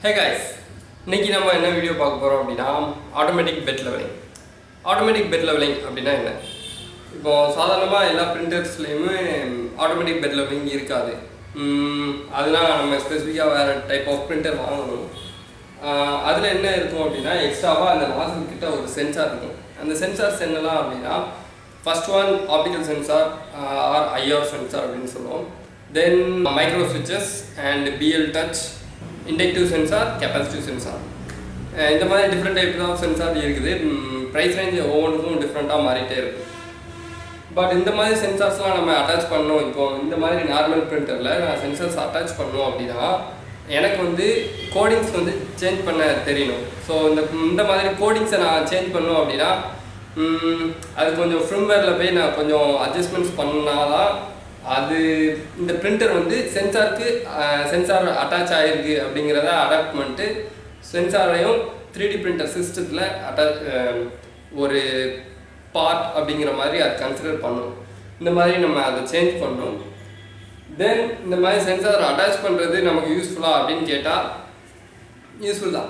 Hey guys, இன்னைக்கு நம்ம என்ன வீடியோ பார்க்க போறோம் அப்படினா automatic bed levelling. Automatic bed levelling அப்படினா என்ன? இப்போ சாதாரணமா எல்லா பிரிண்டர்ஸ்லயுமே ஆட்டோமேட்டிக் பெட் லெவலிங் இருக்காது. அதனால நம்ம ஸ்பெசிஃபிக்கா வேற டைப் ஆஃப் பிரிண்டர் வாங்கணும். அதுல என்ன இருக்கும் அப்படினா எக்ஸ்ட்ராவா அந்த நாசில் கிட்ட ஒரு சென்சார் இருக்கும். அந்த சென்சார்ஸ் என்னலாம் அப்படினா first one optical sensor or IR sensor அப்படினு சொல்லுவோம். Then micro switches and BL touch, inductive sensor, capacitive sensor. இந்த மாதிரி டிஃப்ரெண்ட் டைப்ஸ் ஆஃப் சென்சார் இருக்குது. ப்ரைஸ் ரேஞ்ச் ஒவ்வொன்றுக்கும் டிஃப்ரெண்ட்டாக மாறிட்டே இருக்கும். பட் இந்த மாதிரி சென்சார்ஸ்லாம் நம்ம அட்டாச் பண்ணோம். இப்போ இந்த மாதிரி நார்மல் பிரிண்டரில் நான் சென்சார்ஸ் அட்டாச் பண்ணோம் அப்படின்னா எனக்கு வந்து கோடிங்ஸ் வந்து சேஞ்ச் பண்ண தெரியணும். ஸோ இந்த மாதிரி கோடிங்ஸை நான் சேஞ்ச் பண்ணோம் அப்படின்னா அது கொஞ்சம் ஃபிர்ம்வேரில் போய் நான் கொஞ்சம் அட்ஜஸ்ட்மெண்ட்ஸ் பண்ணாதான் அது இந்த பிரிண்டர் வந்து சென்சார் அட்டாச் ஆகிருக்கு அப்படிங்கிறத அடாப்ட் பண்ணிட்டு சென்சாரையும் 3D பிரிண்டர் சிஸ்டத்தில் ஒரு பார்ட் அப்படிங்கிற மாதிரி அது கன்சிடர் பண்ணணும். இந்த மாதிரி நம்ம அதை சேஞ்ச் பண்ணணும். தென் இந்த மாதிரி சென்சார் அட்டாச் பண்ணுறது நமக்கு யூஸ்ஃபுல்லாக அப்படின்னு கேட்டால் யூஸ்ஃபுல் தான்.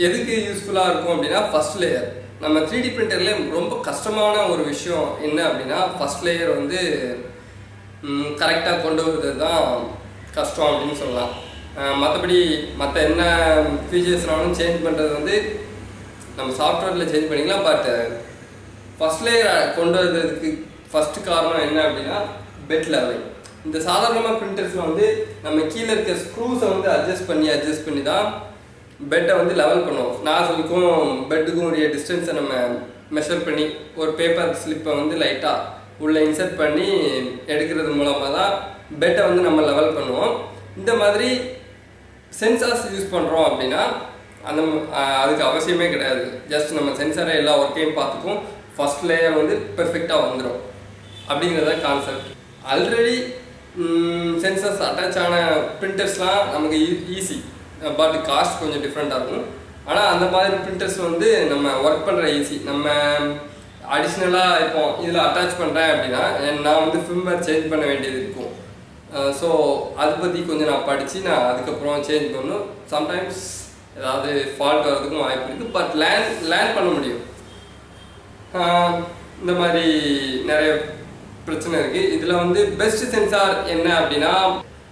எதுக்கு யூஸ்ஃபுல்லாக இருக்கும் அப்படின்னா ஃபஸ்ட் லேயர் நம்ம 3D பிரிண்டரில் ரொம்ப கஷ்டமான ஒரு விஷயம் என்ன அப்படின்னா ஃபஸ்ட் லேயர் வந்து கரெக்டாக கொண்டு வருது தான் கஷ்டம் அப்படின்னு சொல்லலாம். மற்றபடி மற்ற என்ன ஃபீச்சர்ஸ்னாலும் சேஞ்ச் பண்ணுறது வந்து நம்ம சாஃப்ட்வேரில் சேஞ்ச் பண்ணிக்கலாம். பட் ஃபஸ்ட் லேயரை கொண்டு வர்றதுக்கு ஃபஸ்ட்டு காரணம் என்ன அப்படின்னா பெட் லெவலிங். இந்த சாதாரணமாக பிரிண்டர்ஸில் வந்து நம்ம கீழே இருக்க ஸ்க்ரூஸை வந்து அட்ஜஸ்ட் பண்ணி தான் பெட்டை வந்து லெவல் பண்ணுவோம். நாசலுக்கும் பெட்டுக்கும் உரிய டிஸ்டன்ஸை நம்ம மெஷர் பண்ணி ஒரு பேப்பர் ஸ்லிப்பை வந்து லைட்டாக உள்ளே இன்சர்ட் பண்ணி எடுக்கிறது மூலமாக தான் பெட்டை வந்து நம்ம லெவல் பண்ணுவோம். இந்த மாதிரி சென்சார்ஸ் யூஸ் பண்ணுறோம் அப்படின்னா அதுக்கு அவசியமே கிடையாது. ஜஸ்ட் நம்ம சென்சாரை எல்லா ஒர்க்கையும் பார்த்துக்கும் ஃபஸ்ட் லேயர் வந்து பெர்ஃபெக்டாக வந்துடும் அப்படிங்கிறத கான்செப்ட். ஆல்ரெடி சென்சார்ஸ் அட்டாச் ஆன பிரிண்டர்ஸ்லாம் நமக்கு ஈஸி, பட் காஸ்ட் கொஞ்சம் டிஃப்ரெண்ட்டாக இருக்கும். ஆனால் அந்த மாதிரி பிரிண்டர்ஸ் வந்து நம்ம ஒர்க் பண்ணுற ஈஸி. நம்ம அடிஷ்னலாக இப்போ இதில் அட்டாச் பண்ணுறேன் அப்படின்னா நான் வந்து ஃபிர்ம்வேர் சேஞ்ச் பண்ண வேண்டியது இருக்கும். ஸோ அதை பற்றி கொஞ்சம் நான் படித்து நான் அதுக்கப்புறம் சேஞ்ச் பண்ணணும். சம்டைம்ஸ் ஏதாவது ஃபால்ட் வர்றதுக்கும் வாய்ப்பு இருக்குது. பட் லேர்ன் பண்ண முடியும். இந்த மாதிரி நிறைய பிரச்சனை இருக்குது. இதில் வந்து பெஸ்ட் சென்சார் என்ன அப்படின்னா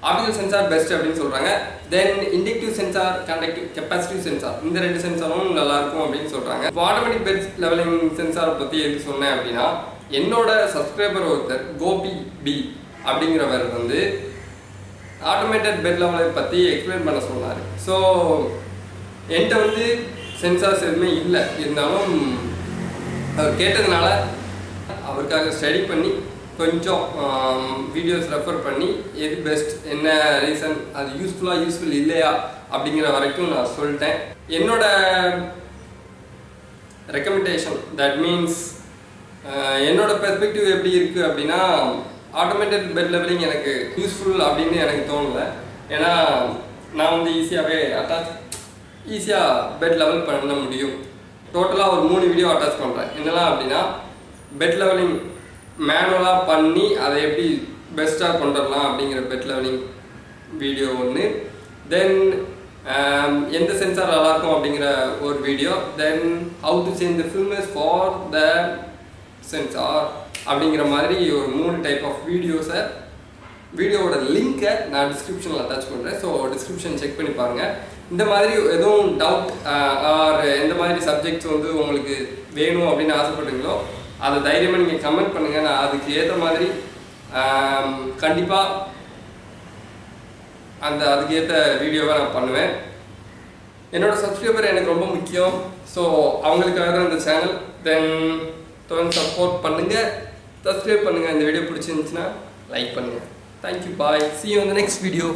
ஆப்டிகல் சென்சார் பெஸ்ட் அப்படின்னு சொல்கிறாங்க. Then inductive sensor, conductive, capacitive sensor, இந்த ரெண்டு சென்சாரும் நல்லாயிருக்கும் அப்படின்னு சொல்கிறாங்க. இப்போ ஆட்டோமேட்டிக் பெட் லெவலிங் சென்சாரை பற்றி எதுக்கு சொன்னேன் அப்படின்னா என்னோட சப்ஸ்கிரைபர் ஒருத்தர் கோபி பி அப்படிங்கிறவர் வந்து ஆட்டோமேட்டட் பெட் லெவலை பற்றி எக்ஸ்பிளைன் பண்ண சொன்னார். ஸோ என்கிட்ட வந்து சென்சார்ஸ் எதுவுமே இல்லை, இருந்தாலும் அவர் கேட்டதுனால அவருக்காக ஸ்டடி பண்ணி கொஞ்சம் வீடியோஸ் ரெஃபர் பண்ணி எது பெஸ்ட், என்ன ரீசன், அது யூஸ்ஃபுல் இல்லையா அப்படிங்கிற வரைக்கும் நான் சொல்லிட்டேன். என்னோட ரெக்கமெண்டேஷன் தட் மீன்ஸ் என்னோட பெர்ஸ்பெக்டிவ் எப்படி இருக்குது அப்படின்னா ஆட்டோமேட்டட் பெட் லெவலிங் எனக்கு யூஸ்ஃபுல் அப்படின்னு எனக்கு தோணலை. ஏன்னா நான் வந்து ஈஸியாக பெட் லெவல் பண்ண முடியும். டோட்டலாக ஒரு 3 வீடியோ அட்டாச் பண்ணுறேன். என்னெல்லாம் அப்படின்னா பெட் லெவலிங் மேனுவலாக பண்ணி அதை எப்படி பெஸ்ட்டாக கொண்டு வரலாம் அப்படிங்கிற பெட் லெவலிங் வீடியோ ஒன்று. தென் எந்த சென்சார் நல்லாயிருக்கும் அப்படிங்கிற ஒரு வீடியோ. Then how to change the firmwares for the sensor அப்படிங்கிற மாதிரி ஒரு 3 டைப் ஆஃப் வீடியோவோட லிங்க்கை நான் டிஸ்கிரிப்ஷனில் அட்டாச் பண்ணுறேன். ஸோ டிஸ்கிரிப்ஷன் செக் பண்ணி பாருங்கள். இந்த மாதிரி எதுவும் டவுட் ஆர் எந்த மாதிரி சப்ஜெக்ட்ஸ் வந்து உங்களுக்கு வேணும் அப்படின்னு ஆசைப்படுறீங்களோ அதை தைரியமாக நீங்கள் கமெண்ட் பண்ணுங்கள். நான் அதுக்கு ஏற்ற மாதிரி கண்டிப்பாக அதுக்கு ஏற்ற வீடியோவை நான் பண்ணுவேன். என்னோடய சப்ஸ்கிரைபர் எனக்கு ரொம்ப முக்கியம். ஸோ அவங்களுக்காக தான் இந்த சேனல். தென் தொடர்ந்து சப்போர்ட் பண்ணுங்கள், சப்ஸ்கிரைப் பண்ணுங்கள். இந்த வீடியோ பிடிச்சிருந்துச்சுன்னா லைக் பண்ணுங்கள். Thank you, bye, see you in the next video.